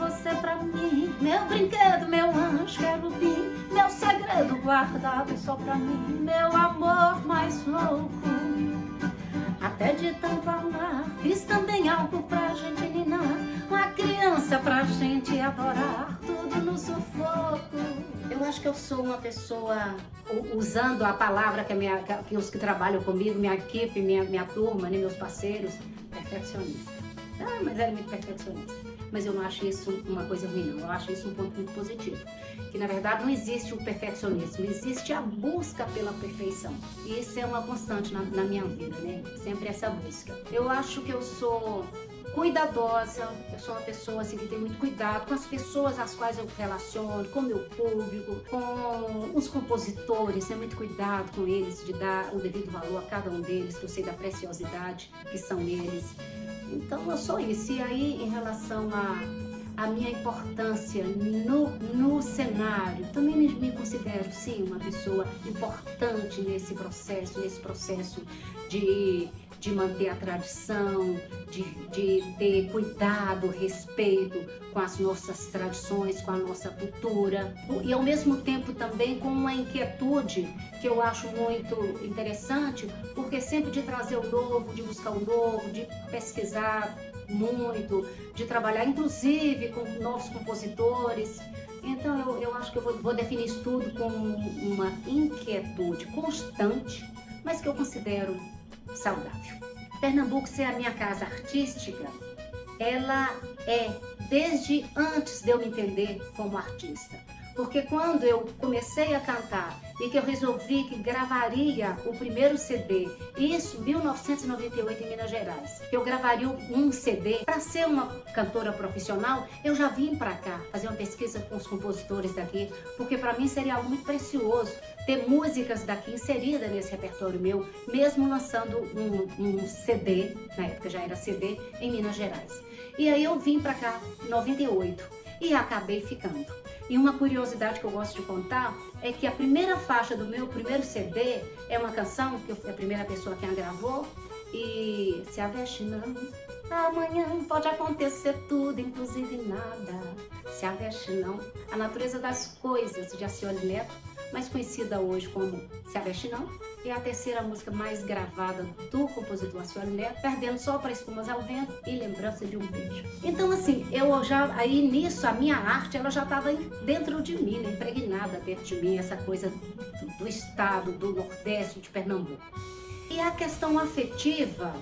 você pra mim, meu brinquedo, meu anjo querubim, meu segredo guardado só pra mim, meu amor mais louco. Até de tanto amar, fiz também algo pra gente ninar, uma criança pra gente adorar, tudo no sufoco. Eu acho que eu sou uma pessoa, usando a palavra que os que trabalham comigo, minha equipe, minha turma, né, meus parceiros, perfeccionista. Ah, mas ela é muito perfeccionista. Mas eu não acho isso uma coisa ruim, não. Eu acho isso um ponto muito positivo. Que, na verdade, não existe o perfeccionismo, existe a busca pela perfeição. E isso é uma constante na minha vida, né? Sempre essa busca. Eu acho que eu sou cuidadosa, eu sou uma pessoa assim, que tem muito cuidado com as pessoas às quais eu relaciono, com o meu público, com os compositores, tenho muito cuidado com eles, de dar o devido valor a cada um deles, que eu sei da preciosidade que são eles. Então eu sou isso. E aí, em relação a minha importância no cenário, também me considero, sim, uma pessoa importante nesse processo de manter a tradição, de ter cuidado, respeito com as nossas tradições, com a nossa cultura. E ao mesmo tempo também com uma inquietude que eu acho muito interessante, porque sempre de trazer o novo, de buscar o novo, de pesquisar muito, de trabalhar inclusive com novos compositores. Então eu acho que eu vou definir isso tudo como uma inquietude constante, mas que eu considero saudável. Pernambuco ser a minha casa artística, ela é desde antes de eu me entender como artista. Porque quando eu comecei a cantar e que eu resolvi que gravaria o primeiro CD, isso em 1998 em Minas Gerais, que eu gravaria um CD para ser uma cantora profissional, eu já vim para cá fazer uma pesquisa com os compositores daqui, porque para mim seria algo muito precioso ter músicas daqui inseridas nesse repertório meu, mesmo lançando um CD, na época já era CD, em Minas Gerais. E aí eu vim para cá em 98 e acabei ficando. E uma curiosidade que eu gosto de contar é que a primeira faixa do meu primeiro CD é uma canção que eu fui a primeira pessoa que a gravou, e se aveste não, amanhã pode acontecer tudo, inclusive nada. Se aveste não, a natureza das coisas, de Acioli Neto, mais conhecida hoje como Se Aveste Não, é a terceira música mais gravada do compositor Acioli Neto, Perdendo Só para Espumas ao Vento e Lembrança de um Beijo. Então assim, aí nisso, a minha arte, ela já estava dentro de mim, né, impregnada dentro de mim, essa coisa do estado, do Nordeste, de Pernambuco. E a questão afetiva,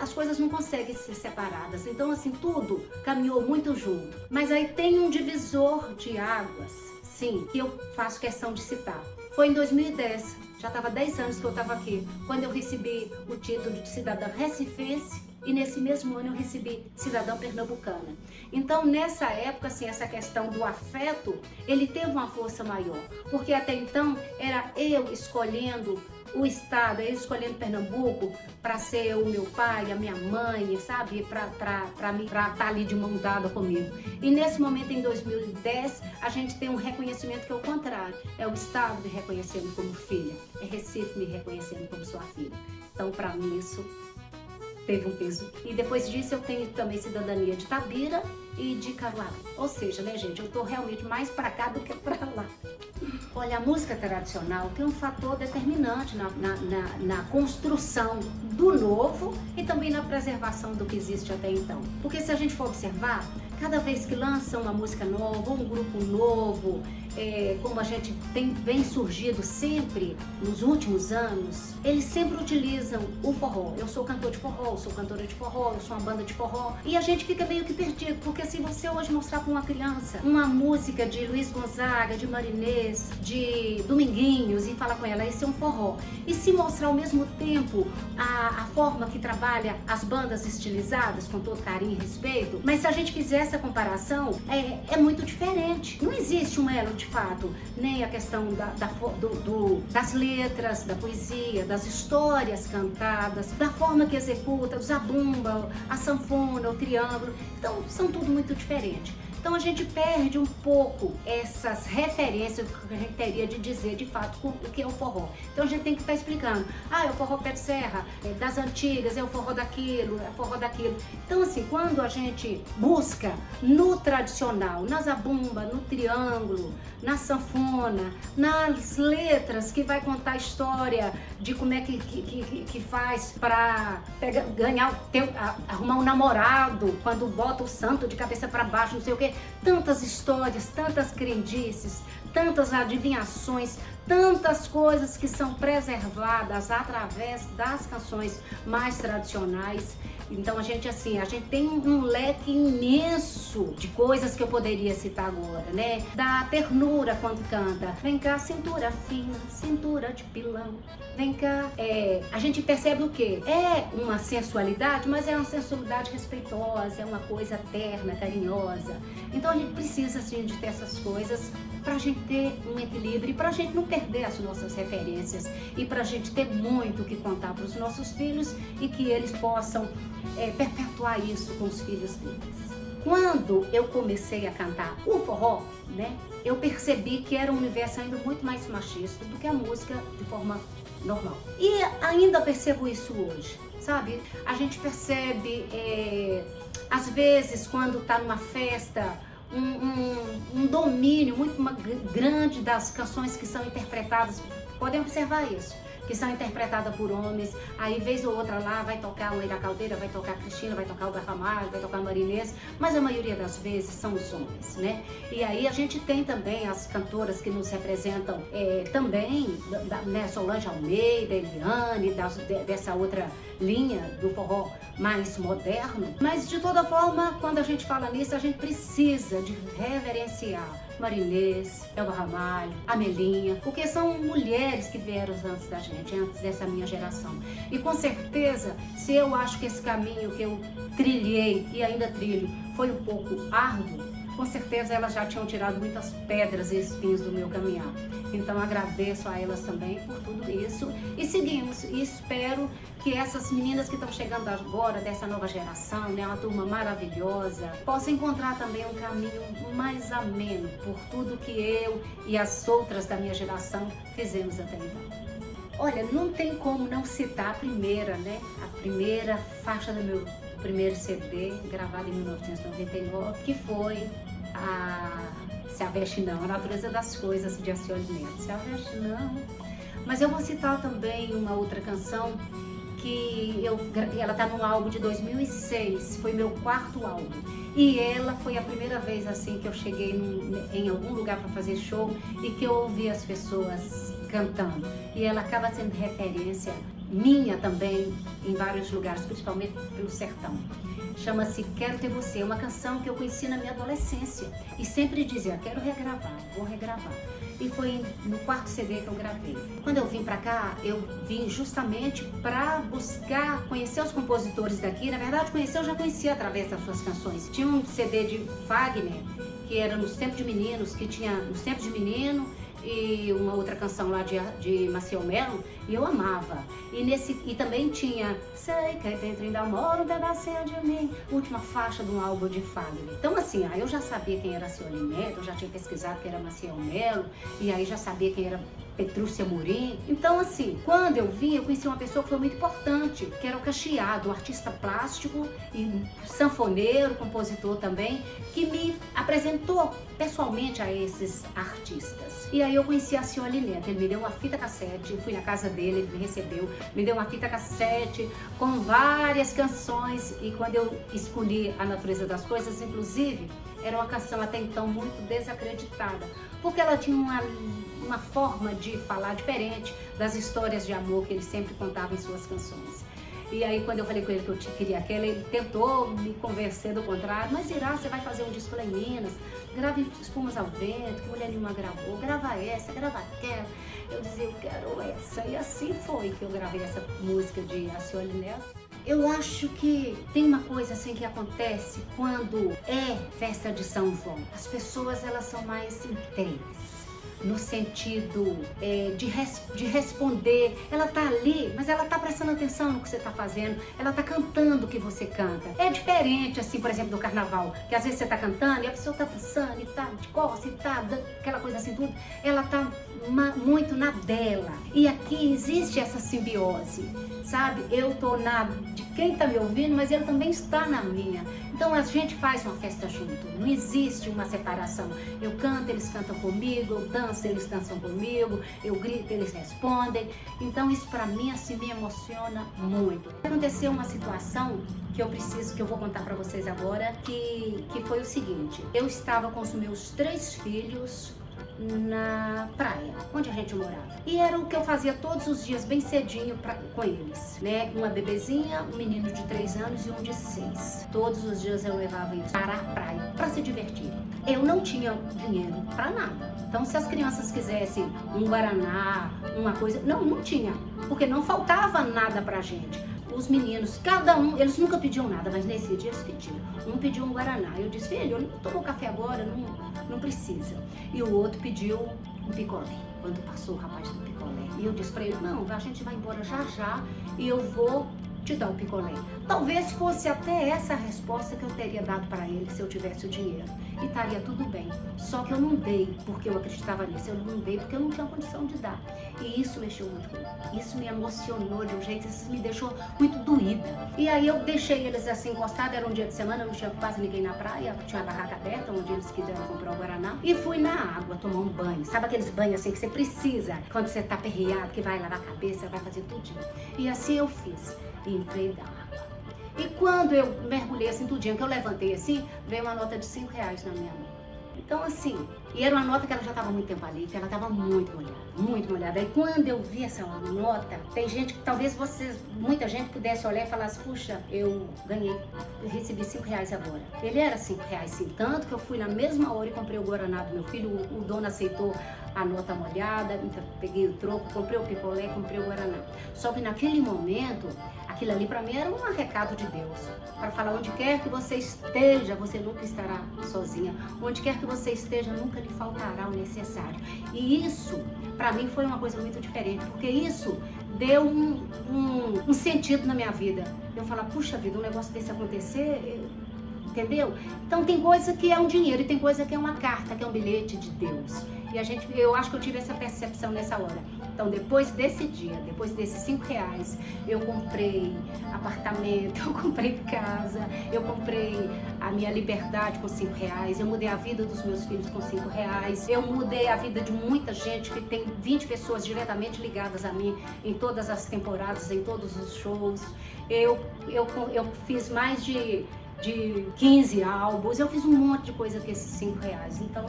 as coisas não conseguem ser separadas. Então assim, tudo caminhou muito junto. Mas aí tem um divisor de águas, sim, que eu faço questão de citar. Foi em 2010, já estava 10 anos que eu estava aqui, quando eu recebi o título de cidadã recifense, e nesse mesmo ano eu recebi cidadã pernambucana. Então nessa época, assim, essa questão do afeto, ele teve uma força maior, porque até então era eu escolhendo o estado, eu escolhendo Pernambuco para ser o meu pai, a minha mãe, sabe, para estar ali de mão dada comigo. E nesse momento, em 2010, a gente tem um reconhecimento que é o contrário, é o estado me reconhecendo como filha, é Recife me reconhecendo como sua filha. Então, para mim, isso teve um peso. E depois disso, eu tenho também cidadania de Tabira e de Caruaru. Ou seja, né, gente, eu tô realmente mais para cá do que para lá. Olha, a música tradicional tem um fator determinante na construção do novo e também na preservação do que existe até então. Porque se a gente for observar, cada vez que lança uma música nova, um grupo novo, como a gente vem surgido sempre nos últimos anos, eles sempre utilizam o forró. Eu sou cantor de forró, eu sou cantora de forró, eu sou uma banda de forró. E a gente fica meio que perdido, porque se você hoje mostrar para uma criança uma música de Luiz Gonzaga, de Marinês, de Dominguinhos, e falar com ela, esse é um forró. E se mostrar ao mesmo tempo a forma que trabalha as bandas estilizadas, com todo carinho e respeito, mas se a gente fizer essa comparação, é muito diferente. Não existe um elo de fato, nem a questão das letras, da poesia, das histórias cantadas, da forma que executa, o zabumba, a sanfona, o triângulo. Então, são tudo muito diferente. Então a gente perde um pouco essas referências que a gente teria de dizer de fato o que é o forró. Então a gente tem que estar explicando, é o forró pé de serra, é das antigas, é o forró daquilo, é o forró daquilo. Então assim, quando a gente busca no tradicional, na zabumba, no triângulo, na sanfona, nas letras que vai contar a história de como é que faz para arrumar um namorado, quando bota o santo de cabeça para baixo, não sei o que, tantas histórias, tantas crendices, tantas adivinhações, tantas coisas que são preservadas através das canções mais tradicionais. Então a gente tem um leque imenso de coisas que eu poderia citar agora, né? Da ternura quando canta, vem cá cintura fina, cintura de pilão, vem cá. A gente percebe o quê? É uma sensualidade, mas é uma sensualidade respeitosa, é uma coisa terna, carinhosa. Então a gente precisa assim de ter essas coisas para a gente ter um equilíbrio e para a gente não perder as nossas referências e para a gente ter muito o que contar para os nossos filhos e que eles possam perpetuar isso com os filhos deles. Quando eu comecei a cantar o forró, né, eu percebi que era um universo ainda muito mais machista do que a música de forma normal. E ainda percebo isso hoje, sabe? A gente percebe, às vezes, quando está numa festa, um domínio muito grande das canções que são interpretadas. Podem observar isso, que são interpretadas por homens. Aí vez ou outra lá vai tocar o Ira Caldeira, vai tocar a Cristina, vai tocar o Ramalho, vai tocar a Marinês, mas a maioria das vezes são os homens, né? E aí a gente tem também as cantoras que nos representam também, né? Solange Almeida, Eliane, dessa outra linha do forró mais moderno. Mas de toda forma, quando a gente fala nisso, a gente precisa de reverenciar Marinês, Elba Ramalho, Amelinha, porque são mulheres que vieram antes da gente, antes dessa minha geração. E com certeza, se eu acho que esse caminho que eu trilhei e ainda trilho foi um pouco árduo, com certeza elas já tinham tirado muitas pedras e espinhos do meu caminhar. Então agradeço a elas também por tudo isso e seguimos. E espero que essas meninas que estão chegando agora, dessa nova geração, né, uma turma maravilhosa, possam encontrar também um caminho mais ameno por tudo que eu e as outras da minha geração fizemos até então. Olha, não tem como não citar a primeira, né? A primeira faixa do meu primeiro CD, gravado em 1999, que foi Se a Veste Não, A Natureza das Coisas, de Alcione Neto. Se a Veste Não. Mas eu vou citar também uma outra canção que ela tá no álbum de 2006, foi meu quarto álbum. E ela foi a primeira vez assim que eu cheguei em algum lugar para fazer show e que eu ouvi as pessoas cantando. E ela acaba sendo referência minha também em vários lugares, principalmente pelo sertão. Chama-se Quero Ter Você, uma canção que eu conheci na minha adolescência e sempre dizia, quero regravar, vou regravar. E foi no quarto CD que eu gravei. Quando eu vim pra cá, eu vim justamente para buscar conhecer os compositores daqui. Na verdade, eu já conhecia através das suas canções. Tinha um CD de Fagner, que era Nos Tempos de Meninos, que tinha Nos Tempos de Menino, e uma outra canção lá de Maciel Melo, e eu amava. E também tinha Sei que dentro ainda mora um pedacinho de mim, última faixa de um álbum de Fagner. Então assim, aí eu já sabia quem era Alcione Neto, eu já tinha pesquisado quem era Maciel Melo, e aí já sabia quem era Petrúcia Morim. Então assim, quando eu vim, eu conheci uma pessoa que foi muito importante, que era o Cacheado, um artista plástico e sanfoneiro, compositor também, que me apresentou pessoalmente a esses artistas. E aí eu conheci a Alcione Neto, ele me deu uma fita cassete, eu fui na casa dele, ele me recebeu, me deu uma fita cassete com várias canções, e quando eu escolhi A Natureza das Coisas, inclusive, era uma canção até então muito desacreditada, porque ela tinha uma forma de falar diferente das histórias de amor que ele sempre contava em suas canções. E aí quando eu falei com ele que eu queria aquela, ele tentou me convencer do contrário, mas Irá, você vai fazer um disco lá em Minas, grave Espumas ao Vento, que Mulher Nenhuma gravou, grava essa, grava aquela. Eu dizia, eu quero essa, e assim foi que eu gravei essa música de Alcione Neto. Eu acho que tem uma coisa assim que acontece quando é festa de São João. As pessoas, elas são mais inteiras. no sentido de responder. Ela tá ali, mas ela tá prestando atenção no que você tá fazendo, ela tá cantando o que você canta. É diferente, assim, por exemplo, do carnaval, que às vezes você tá cantando e a pessoa tá dançando e tá de costas e tá aquela coisa assim tudo, ela tá muito na dela. E aqui existe essa simbiose, sabe? Eu tô de quem tá me ouvindo, mas ele também está na minha. Então a gente faz uma festa junto, não existe uma separação. Eu canto, eles cantam comigo, eu danço, eles dançam comigo, eu grito, eles respondem. Então isso pra mim assim me emociona muito. Aconteceu uma situação que eu vou contar pra vocês agora, que foi o seguinte: eu estava com os meus 3 filhos na praia, onde a gente morava. E era o que eu fazia todos os dias, bem cedinho com eles, né? Uma bebezinha, um menino de 3 anos e um de 6. Todos os dias eu levava eles para a praia, para se divertir. Eu não tinha dinheiro para nada. Então, se as crianças quisessem um guaraná, uma coisa... Não tinha, porque não faltava nada pra gente. Os meninos, cada um, eles nunca pediam nada, mas nesse dia eles pediram. Um pediu um guaraná. Eu disse, filho, eu não tomo café agora, não precisa. E o outro pediu um picolé, quando passou o rapaz do picolé. E eu disse pra ele, não, a gente vai embora já e eu vou te dar o picolé. Talvez fosse até essa a resposta que eu teria dado para ele se eu tivesse o dinheiro. E estaria tudo bem. Só que eu não dei porque eu acreditava nisso. Eu não dei porque eu não tinha condição de dar. E isso mexeu muito comigo. Isso me emocionou de um jeito, isso me deixou muito doída. E aí eu deixei eles assim encostados, era um dia de semana, não tinha quase ninguém na praia, tinha a barraca aberta, onde eles quiseram comprar o guaraná. E fui na água tomar um banho. Sabe aqueles banhos assim que você precisa, quando você tá aperreado, que vai lavar a cabeça, vai fazer tudinho. E assim eu fiz. E entrei da água. E quando eu mergulhei assim tudinho, que eu levantei assim, veio uma nota de R$5 na minha mão. Então assim, e era uma nota que ela já estava muito tempo ali, que ela estava muito molhada, muito molhada. E quando eu vi essa nota, tem gente que talvez muita gente pudesse olhar e falasse, puxa, eu recebi R$5 agora. Ele era R$5 sim, tanto que eu fui na mesma hora e comprei o guaraná do meu filho, o dono aceitou a nota molhada, então peguei o troco, comprei o picolé, comprei o guaraná. Só que naquele momento, aquilo ali para mim era um recado de Deus, para falar, onde quer que você esteja, você nunca estará sozinha. Onde quer que você esteja, nunca lhe faltará o necessário. E isso, para mim, foi uma coisa muito diferente, porque isso deu um sentido na minha vida. Eu falar, puxa vida, um negócio desse acontecer, entendeu? Então tem coisa que é um dinheiro e tem coisa que é uma carta, que é um bilhete de Deus. E eu acho que eu tive essa percepção nessa hora. Então depois desse dia, depois desses R$5, eu comprei apartamento, eu comprei casa, eu comprei a minha liberdade com R$5, eu mudei a vida dos meus filhos com R$5, eu mudei a vida de muita gente, que tem 20 pessoas diretamente ligadas a mim em todas as temporadas, em todos os shows. Eu fiz mais de 15 álbuns, eu fiz um monte de coisa com esses R$5. Então,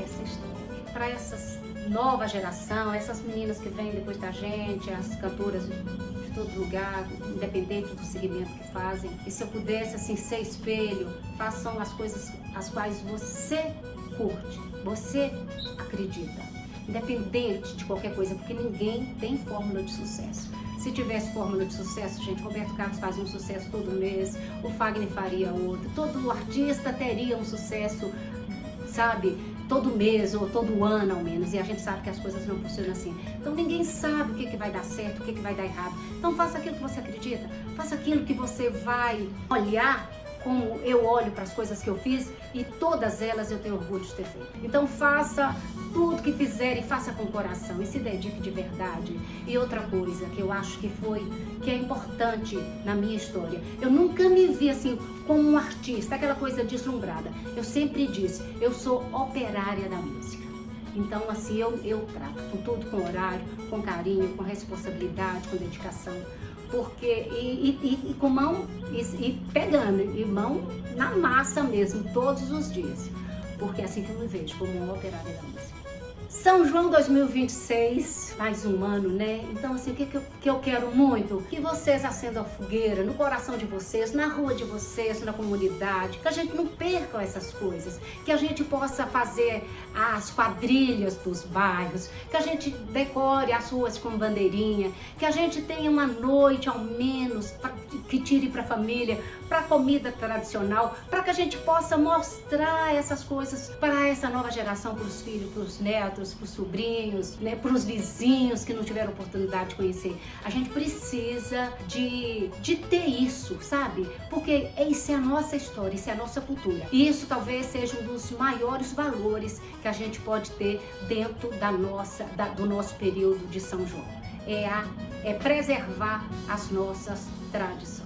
essa história. Para essa nova geração, essas meninas que vêm depois da gente, as cantoras de todo lugar, independente do segmento que fazem, e se eu pudesse assim ser espelho, façam as coisas as quais você curte, você acredita, independente de qualquer coisa, porque ninguém tem fórmula de sucesso. Se tivesse fórmula de sucesso, gente, Roberto Carlos fazia um sucesso todo mês, o Fagner faria outro, todo artista teria um sucesso, sabe, todo mês ou todo ano ao menos, e a gente sabe que as coisas não funcionam assim. Então ninguém sabe o que vai dar certo, o que vai dar errado. Então faça aquilo que você acredita, faça aquilo que você vai olhar como eu olho para as coisas que eu fiz, e todas elas eu tenho orgulho de ter feito. Então faça tudo que fizer e faça com o coração e se dedique de verdade. E outra coisa que eu acho que é importante na minha história, eu nunca me vi assim como um artista, aquela coisa deslumbrada. Eu sempre disse, eu sou operária da música. Então assim, eu trato com tudo, com horário, com carinho, com responsabilidade, com dedicação. Porque, e com mão, e pegando, e mão na massa mesmo, todos os dias. Porque é assim que eu me vejo, como uma operária da música. São João 2026, mais um ano, né? Então, assim, o que eu quero muito? Que vocês acendam a fogueira no coração de vocês, na rua de vocês, na comunidade, que a gente não perca essas coisas, que a gente possa fazer as quadrilhas dos bairros, que a gente decore as ruas com bandeirinha, que a gente tenha uma noite, ao menos, que tire para a família, para comida tradicional, para que a gente possa mostrar essas coisas para essa nova geração, para os filhos, para os netos, netos, para os sobrinhos, né, para os vizinhos que não tiveram oportunidade de conhecer. A gente precisa de ter isso, sabe? Porque isso é a nossa história, isso é a nossa cultura. E isso talvez seja um dos maiores valores que a gente pode ter dentro do nosso período de São João. É preservar as nossas tradições.